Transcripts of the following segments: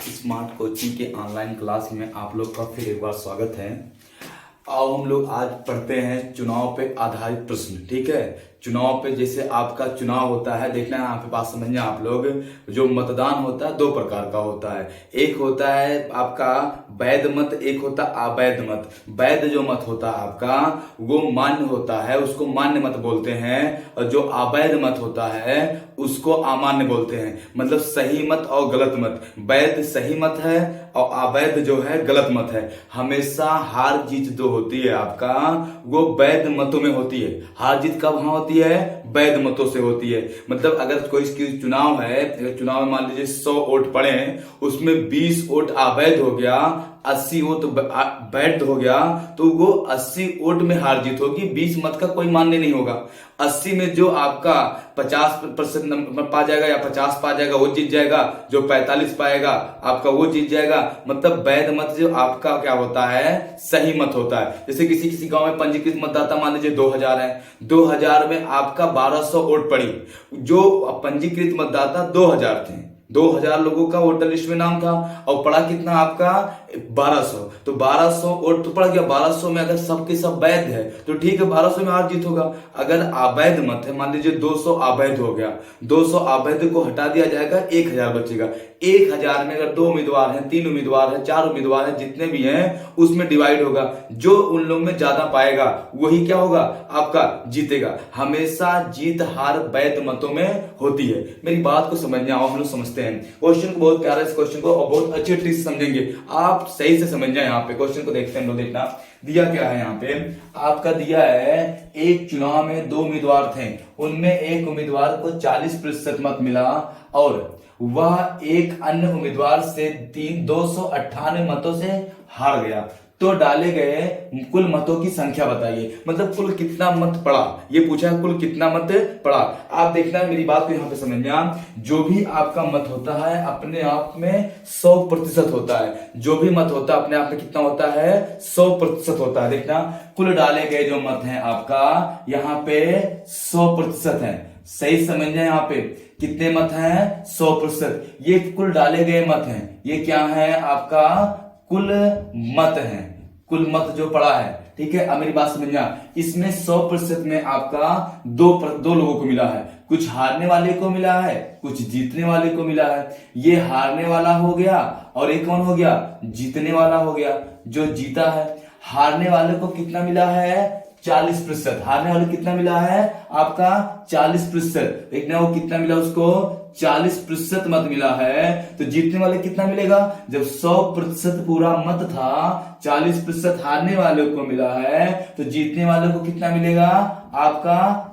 Smart coaching के online class में आप लोग का फिर एक बार स्वागत है। आओ हम लोग आज पढ़ते हैं चुनाव पे आधारित प्रश्न। ठीक है, चुनाव पे जैसे आपका चुनाव होता है, देखना है यहाँ पे बात समझना आप लोग। जो मतदान होता है दो प्रकार का होता है, एक होता है आपका वैध मत, एक होता है अवैध मत। वैध जो मत होता है आपका वो मान्य होता है, उसको मान्य मत बोलते हैं, और जो अवैध मत होता है उसको अमान्य बोलते हैं। मतलब सही मत और गलत मत। वैध सही मत है और अवैध जो है गलत मत है। हमेशा हार जीत जो होती है आपका वो वैध मतों में होती है। हार जीत कब वहां होती है? वैध मतों से होती है। मतलब अगर कोई चुनाव है, अगर चुनाव में मान लीजिए 100 वोट पड़े, उसमें 20 वोट अवैध हो गया, 80 वोट वैध हो गया, तो वो 80 वोट में हार जीत होगी, 20 मत का कोई मान्य नहीं होगा। 80 में जो आपका 50% नंबर पा जाएगा या 50 पा जाएगा वो जीत जाएगा, जो 45 पाएगा आपका वो जीत जाएगा। मतलब वैध मत जो आपका क्या होता है, सही मत होता है। जैसे किसी किसी गांव में पंजीकृत मतदाता मान लीजिए 2000 है, 2000 में आपका 1200 वोट पड़ी, जो पंजीकृत मतदाता 2000 थे, 2000 लोगों का वोटर लिस्ट में नाम था और पड़ा कितना आपका 1200। तो 1200 वोट तो पड़ गया। 1200 में अगर सबके सब वैध है तो ठीक है, 1200 में हार जीत होगा। अगर अवैध मत है, मान लीजिए 200 अवैध हो गया, 200 अवैध को हटा दिया जाएगा, 1000 बचेगा। 1000 में अगर 2 उम्मीदवार हैं, 3 उम्मीदवार हैं, 4 उम्मीदवार हैं, जितने भी हैं उसमें डिवाइड होगा। जो उन लोग में ज्यादा पाएगा वही क्या होगा, आपका जीतेगा। हमेशा जीत हार वैध मतों में होती है। मेरी बात को समझना, और हम लोग समझते हैं क्वेश्चन को बहुत प्यारा, इस क्वेश्चन को और बहुत अच्छे तरीके से समझेंगे। आप सही से समझ जाए। यहाँ पे क्वेश्चन को देखते हैं हम लोग। देखना दिया क्या है यहाँ पे, आपका दिया है एक चुनाव में 2 उम्मीदवार थे, उनमें एक उम्मीदवार को 40% मत मिला और वह एक अन्य उम्मीदवार से 298 मतों से हार गया। तो डाले गए कुल मतों की संख्या बताइए। मतलब कुल कितना मत पड़ा, ये पूछा है कुल कितना मत पड़ा। आप देखना मेरी बात को यहाँ पे समझना, जो भी आपका मत होता है अपने आप में 100% होता है। जो भी मत होता है अपने आप में कितना होता है, 100% होता है। देखना कुल डाले गए जो मत हैं आपका यहाँ पे 100% है। सही समझना, यहाँ पे कितने मत हैं, 100%। ये कुल डाले गए मत हैं, ये क्या है आपका कुल मत है, कुल मत जो पड़ा है। ठीक है, अब मेरी बात समझना, इसमें 100% में आपका दो लोगों को मिला है। कुछ हारने वाले को मिला है, कुछ जीतने वाले को मिला है। ये हारने वाला हो गया और एक कौन हो गया, जीतने वाला हो गया। जो जीता है, हारने वाले को कितना मिला है, 40%। हारने वाले कितना मिला है आपका 40%। देखना वो कितना मिला उसको, 40% मत मिला है। तो जीतने वाले कितना मिलेगा, जब 100% पूरा मत था, 40% हारने वाले को मिला है, तो जीतने वाले को कितना मिलेगा आपका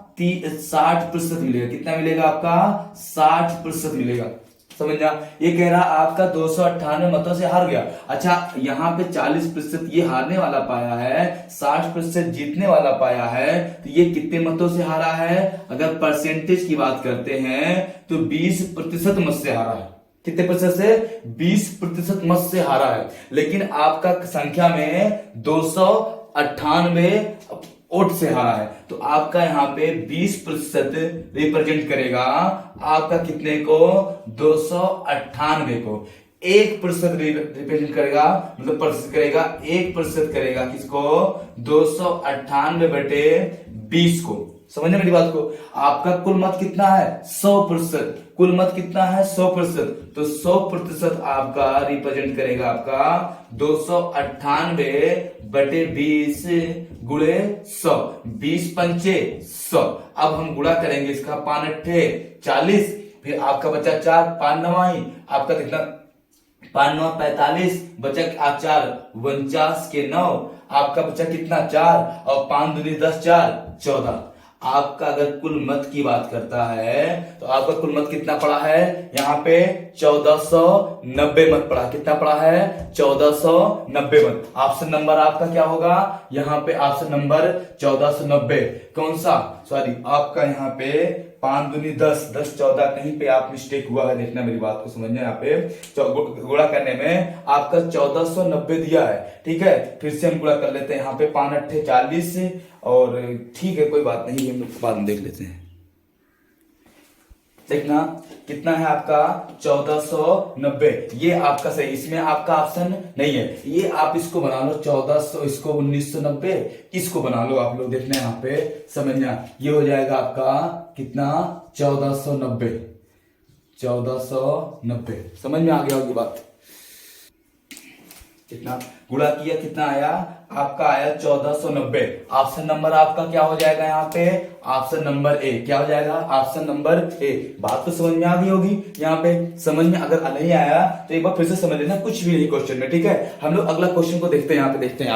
60% मिलेगा। कितना मिलेगा आपका 60% मिलेगा। समझना, ये कह रहा आपका 298 मतों से हार गया। अच्छा, यहाँ पे 40% ये हारने वाला पाया है, 60% जीतने वाला पाया है, तो ये कितने मतों से हारा है? अगर परसेंटेज की बात करते हैं तो 20% मत से हारा है। कितने प्रतिशत से? 20% मत से हारा है। लेकिन आपका संख्या में 298 वोट से हारा है, तो आपका यहाँ पे 20% रिप्रेजेंट करेगा आपका कितने को, 298 को। 1% रिप्रेजेंट करेगा, मतलब प्रतिशत करेगा, 1% करेगा किसको, 298/20 को। समझने मेरी बात को। आपका कुल मत कितना है, 100%। कुल मत कितना है, 100%। तो 100% आपका रिप्रेजेंट करेगा आपका 298/20 गुणे 100। 20 पंचे 100। अब हम गुणा करेंगे इसका, 5 अट्ठे 40, फिर आपका बचा 4, 5 9 आपका कितना, 5 9 45, बचा 4 49 के 9, आपका बचा कितना 4, और 5 दूनी 10 4 14। आपका अगर कुल मत की बात करता है तो आपका कुल मत कितना पड़ा है, यहाँ पे 1490 मत पड़ा। कितना पड़ा है, 1490 मत। ऑप्शन नंबर आपका क्या होगा, यहाँ पे ऑप्शन नंबर 1490। कौन सा, सॉरी आपका यहाँ पे 5 दूनी 10, 10 14, कहीं पे आप मिस्टेक हुआ है। देखना मेरी बात को समझना, यहाँ पे गुणा करने में आपका 1490 दिया है। ठीक है, फिर से हम गुणा कर लेते हैं। यहाँ पे 5 अट्ठे 40, और ठीक है कोई बात नहीं, हम लोग बाद में देख लेते हैं। देखना कितना है आपका 1490, ये आपका सही, इसमें आपका ऑप्शन नहीं है। ये आप इसको बना लो 1400, इसको 1990, इसको बना लो आप लोग, देखना यहाँ पे समझना, ये हो जाएगा आपका कितना 1490, 1490। समझ में आ गया होगी बात। कितना गुणा किया, कितना आया आपका, आया 1490। ऑप्शन नंबर आपका क्या हो जाएगा यहाँ पे, ऑप्शन नंबर ए। क्या हो जाएगा, ऑप्शन नंबर ए। बात तो समझ में आ गई होगी यहाँ पे। समझ में अगर नहीं आया तो एक बार फिर से समझ लेना, कुछ भी नहीं क्वेश्चन में, ठीक है। हम लोग अगला क्वेश्चन को देखते हैं, यहाँ पे देखते हैं।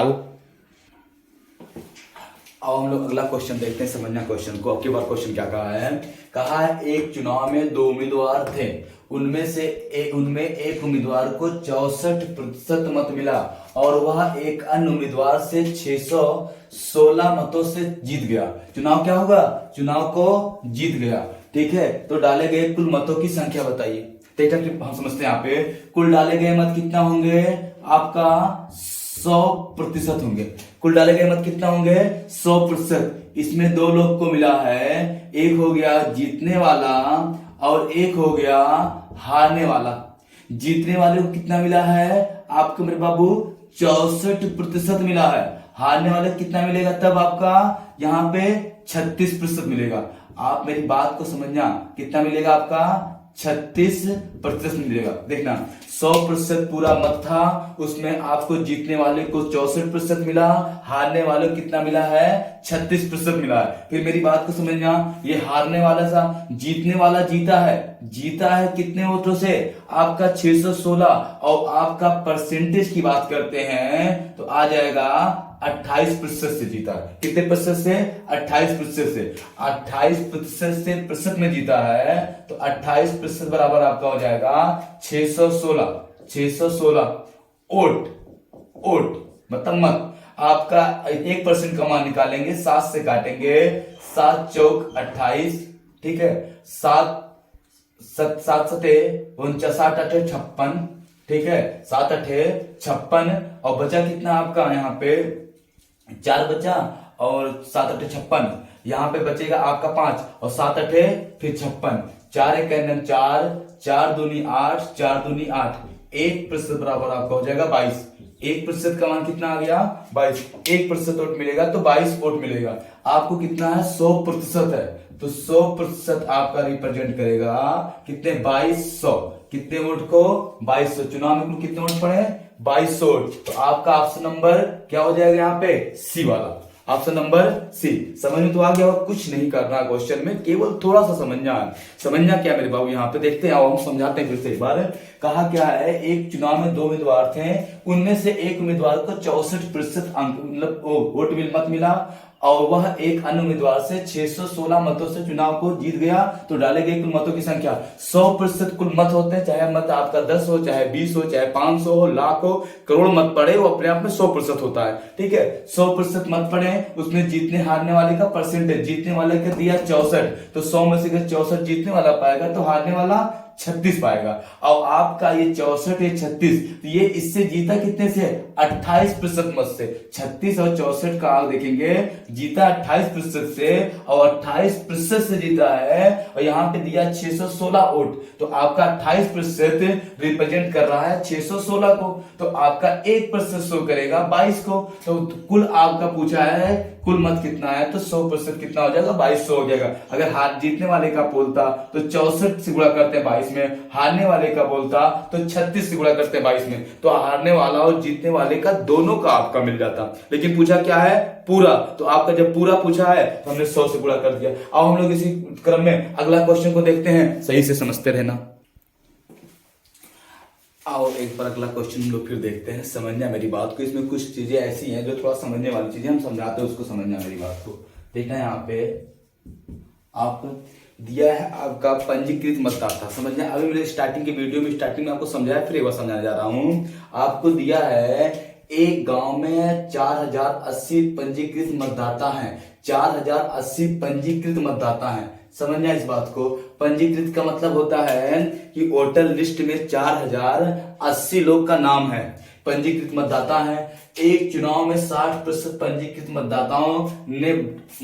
आओ हम लोग अगला क्वेश्चन देखते हैं, समझना क्वेश्चन को। अब की बार क्वेश्चन क्या कहा है एक चुनाव में 2 उम्मीदवार थे, उनमें एक उम्मीदवार को 64% मत मिला और वह एक अन्य उम्मीदवार से 616 मतों से जीत गया। चुनाव क्या होगा, चुनाव को जीत गया, ठीक है। तो डाले गए कुल मतों की संख्या बताइए। ठीक है, हम समझते हैं यहाँ पे कुल डाले गए मत कितना होंगे आपका 100% होंगे। कुल डाले गए मत कितना होंगे 100%। इसमें 2 लोग को मिला है, एक हो गया जीतने वाला और एक हो गया हारने वाला। जीतने वाले को कितना मिला है आपको मेरे बाबू 64% मिला है। हारने वाले को कितना मिलेगा तब आपका यहाँ पे 36% मिलेगा। आप मेरी बात को समझना, कितना मिलेगा आपका 36% मिलेगा। देखना 100% पूरा मत था, उसमें आपको जीतने वाले को 64% मिला, हारने वाले को कितना मिला है 36% मिला है। फिर मेरी बात को समझना, ये हारने वाला सा, जीतने वाला जीता है कितने वोटों से आपका 616, और आपका परसेंटेज की बात करते हैं तो आ जाएगा 28% से जीता है। कितने प्रतिशत से 28% से 28% से प्रतिशत में जीता है, तो 28% बराबर आपका हो जाएगा 616 ओट मतलब मत। आपका 1% का मान निकालेंगे, 7 से काटेंगे, 7 चौक 28, ठीक है, 7 सते 59, 8 अठे 56, ठीक है, 7 अठे 56, और बचा कितना आपका यहाँ पे 4 बचा, और 7 अठे 56, यहाँ पे बचेगा आपका 5, और 7 अठे फिर 56, 4 एक 4, 4 दूनी 8, 4 दूनी 8, 1% बराबर आपका हो जाएगा 22। 1% का मान कितना आ गया 22, 1% वोट मिलेगा तो 22 वोट मिलेगा। आपको कितना है 100% है, तो 100% आपका रिप्रेजेंट करेगा कितने 2200, कितने वोट को 2200। चुनाव में कुल कितने वोट पड़े 2200 वोट। तो आपका ऑप्शन नंबर क्या हो जाएगा यहाँ पे सी वाला, ऑप्शन नंबर सी। समझ में तो आ गया, और कुछ नहीं करना क्वेश्चन में, केवल थोड़ा सा समझना क्या मेरे बाबू। यहाँ पे देखते हैं, हम समझाते हैं फिर से एक बार। कहा क्या है एक चुनाव में 2 उम्मीदवार थे, उनमें से एक उम्मीदवार को 64% अंक मतलब वोट मत मिला, और वह एक अन्य उम्मीदवार से 616 मतों से चुनाव को जीत गया। तो डाले गए कुल मतों की संख्या 100% कुल मत होते हैं, चाहे मत आपका 10 हो, चाहे 20 हो, चाहे 500 हो, लाख हो, करोड़ मत पड़े, वो अपने आप में 100% होता है, ठीक है। 100% मत पड़े, उसमें जीतने हारने वाले का परसेंटेज, जीतने वाले का दिया 64, तो 100 में से 64 जीतने वाला पाएगा, तो हारने वाला 36 पाएगा। और आपका ये 64 ये 36, तो ये इससे जीता कितने से 28% मत से। 36 और 64 का आप देखेंगे, जीता 28% से, और 28% से जीता है, और यहाँ पे दिया 616 वोट, तो आपका 28% रिप्रेजेंट कर रहा है 616 को, तो आपका 1% शो करेगा 22 को। तो कुल आपका पूछा है कुल मत कितना है, तो 100% कितना हो जाएगा 2200 हो जाएगा। अगर हार जीतने वाले का बोलता तो 64 से गुणा करते हैं 22 में, हारने वाले का बोलता तो 36 से गुणा करते हैं 22 में, तो हारने वाला और जीतने वाले का दोनों का आपका मिल जाता। लेकिन पूछा क्या है पूरा, तो आपका जब पूरा पूछा है तो हमने 100 से गुणा कर दिया। अब हम लोग इसी क्रम में अगला क्वेश्चन को देखते हैं, सही से समझते रहना। आओ एक बार अगला क्वेश्चन हम लोग फिर देखते हैं, समझना मेरी बात को। इसमें कुछ चीजें ऐसी हैं जो थोड़ा समझने वाली चीजें, हम समझाते हैं उसको, समझना मेरी बात को। देखना यहाँ पे आप दिया है आपका पंजीकृत मतदाता, समझना। अभी मेरे स्टार्टिंग के वीडियो में स्टार्टिंग में आपको समझाया, फिर एक बार समझाने जा रहा हूं। आपको दिया है एक गांव में 4080 पंजीकृत मतदाता हैं, 4080 पंजीकृत मतदाता हैं। समझना इस बात को, पंजीकृत का मतलब होता है कि वोटर लिस्ट में 4080 लोग का नाम है, पंजीकृत मतदाता है। एक चुनाव में 60% पंजीकृत मतदाताओं ने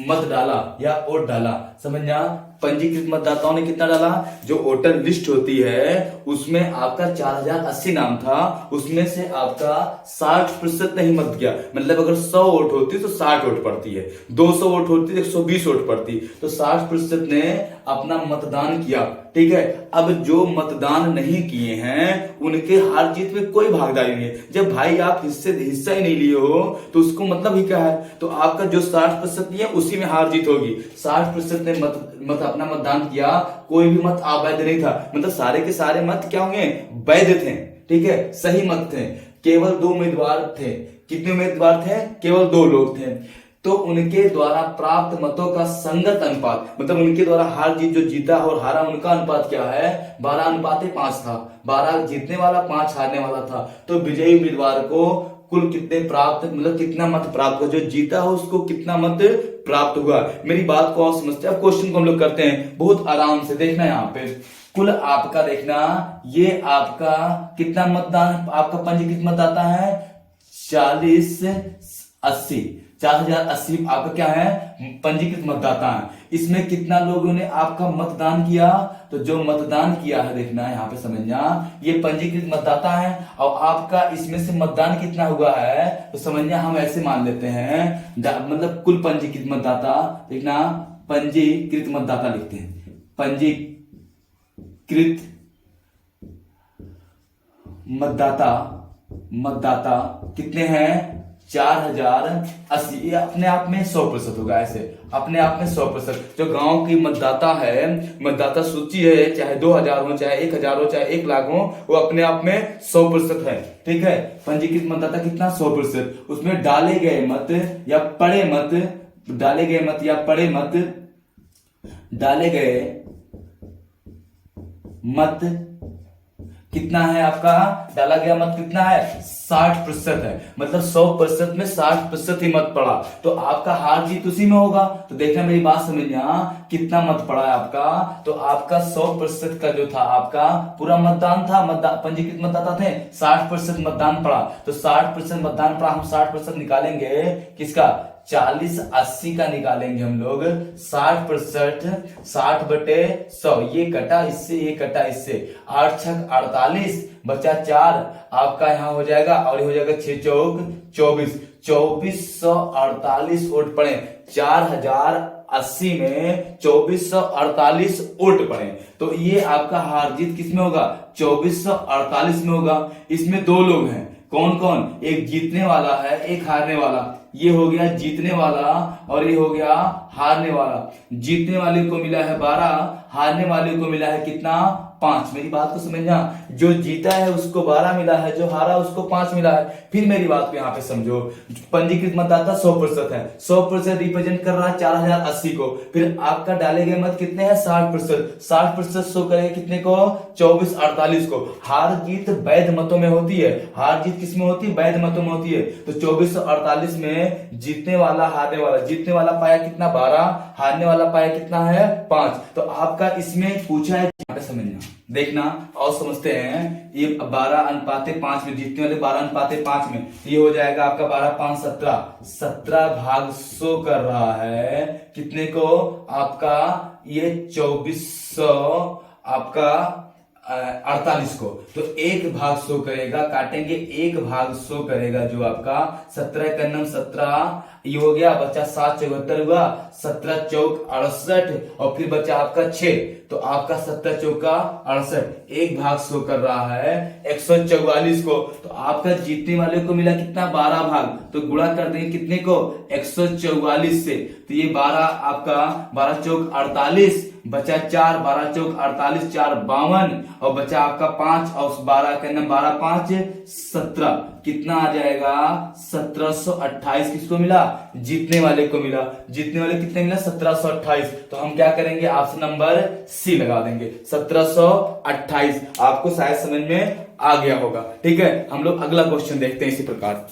मत डाला या वोट डाला, समझना। पंजीकृत मतदाताओं ने कितना डाला, जो वोटर लिस्ट होती है उसमें आपका 4080 नाम था, उसमें से आपका 60% नहीं मत गया। मतलब अगर 100 वोट होती तो 60 वोट पड़ती है, 200 वोट होती तो 120 वोट पड़ती, तो 60% ने अपना मतदान किया। ठीक है, अब जो मतदान नहीं किए हैं उनके हार जीत में कोई भागीदारी नहीं है। जब भाई आप हिस्सा ही नहीं लिए हो तो उसको मतलब ही क्या है। तो आपका जो 60% है उसी में हार जीत होगी। 60% ने मत अपना मतदान किया, कोई भी मत अवैध नहीं था। मतलब सारे के सारे मत क्या होंगे, वैध थे। ठीक है, सही मत थे। केवल 2 उम्मीदवार थे। कितने उम्मीदवार थे, केवल 2 लोग थे। तो उनके द्वारा प्राप्त मतों का संगत अनुपात, मतलब उनके द्वारा हार जीत, जो जीता और हारा उनका अनुपात क्या है, 12:5 था। 12 जीतने वाला, 5 हारने वाला था। तो विजयी उम्मीदवार को कुल कितने प्राप्त, मतलब कितना मत प्राप्त हुआ, जो जीता हो उसको कितना मत प्राप्त हुआ। मेरी बात को और समझते हैं। क्वेश्चन को हम लोग करते हैं बहुत आराम से। देखना यहाँ पे कुल आपका, देखना ये आपका कितना मतदान, आपका पंजीकृत मतदाता है 4080 आपका क्या है, पंजीकृत मतदाता है। इसमें कितना लोगों ने आपका मतदान किया, तो जो मतदान किया है देखना यहाँ पे समझना, ये पंजीकृत मतदाता है। और आपका इसमें से मतदान कितना हुआ है तो समझना, हम ऐसे मान लेते हैं, मतलब कुल पंजीकृत मतदाता, देखना पंजीकृत मतदाता लिखते हैं। पंजीकृत मतदाता कितने हैं, 4080। ये अपने आप में 100% होगा। ऐसे अपने आप में 100%। जो गांव की मतदाता है, मतदाता सूची है, चाहे 2000 हो, चाहे 1000 हो, चाहे 1 लाख हो, वो अपने आप में 100% है। ठीक है, पंजीकृत मतदाता कितना, 100%। उसमें डाले गए मत या पड़े मत, डाले गए मत या पड़े मत, डाले गए मत कितना है आपका, डाला गया मत कितना है, 60% है। मतलब 100% में 60% ही मत पड़ा, तो आपका हार जीत उसी में होगा। तो देखना, मेरी बात समझना, कितना मत पड़ा है आपका, तो आपका 100% का जो था आपका पूरा मतदान था, पंजीकृत मतदाता थे, 60% मतदान पड़ा। तो 60% मतदान पड़ा, हम 60% निकालेंगे किसका, 4080 का निकालेंगे हम लोग। 60%, 60/100, ये कटा इससे, ये कटा इससे, 8 छक 48, बचा 4, आपका यहां हो जाएगा, और हो जाएगा 6 चौक 24, 2448 वोट पड़े। 4080 में 2448 वोट पड़े। तो ये आपका हार जीत किसमें होगा, 2448 में होगा। इसमें 2 लोग हैं, कौन कौन, एक जीतने वाला है, एक हारने वाला। ये हो गया जीतने वाला और ये हो गया हारने वाला। जीतने वाले को मिला है 12, हारने वाले को मिला है कितना, 5। मेरी बात को समझना, जो जीता है उसको 12 मिला है, जो हारा उसको 5 मिला है। फिर मेरी बात को यहाँ पे समझो, पंजीकृत मतदाता 100% है, 100% रिप्रेजेंट कर रहा है 4080 को। फिर आपका डाले गए मत कितने हैं, 60%, 60% शो करेगा कितने को, 2448 को। हार जीत वैध मतों में होती है, हार जीत किसमें होती है, वैध मतों में होती है। तो 2448 में जीतने वाला हारने वाला, जीतने वाला पाया कितना, 12, हारने वाला पाया कितना है, 5। तो आपका इसमें पूछा है, समझना, देखना और समझते हैं। ये 12:5 में, जीतने वाले 12:5 में, ये हो जाएगा आपका 12×5 17, 17 भाग 100 कर रहा है कितने को, आपका ये 2400 आपका 48 को। तो 1 भाग 100 करेगा, काटेंगे 1 भाग 100 करेगा, जो आपका 17 का 17, ये हो गया, बचा 7 74 हुआ, 17 चौक 68, और फिर बचा आपका 6। तो आपका 17 चौका 68, 1 भाग 100 कर रहा है 144 को। तो आपका जीतने वाले को मिला कितना, 12 भाग। तो गुणा कर देंगे कितने को, 144 से। तो ये 12 आपका, 12 चौक 48, बचा 4, 12 चौक 48, 4 52, और बचा आपका 5, और 12 का 12 5 17, कितना आ जाएगा, 1728 किसको मिला, जीतने वाले को मिला। जीतने वाले कितने मिला, 1728। तो हम क्या करेंगे, ऑप्शन नंबर सी लगा देंगे, 1728। आपको शायद समझ में आ गया होगा। ठीक है, हम लोग अगला क्वेश्चन देखते हैं इसी प्रकार।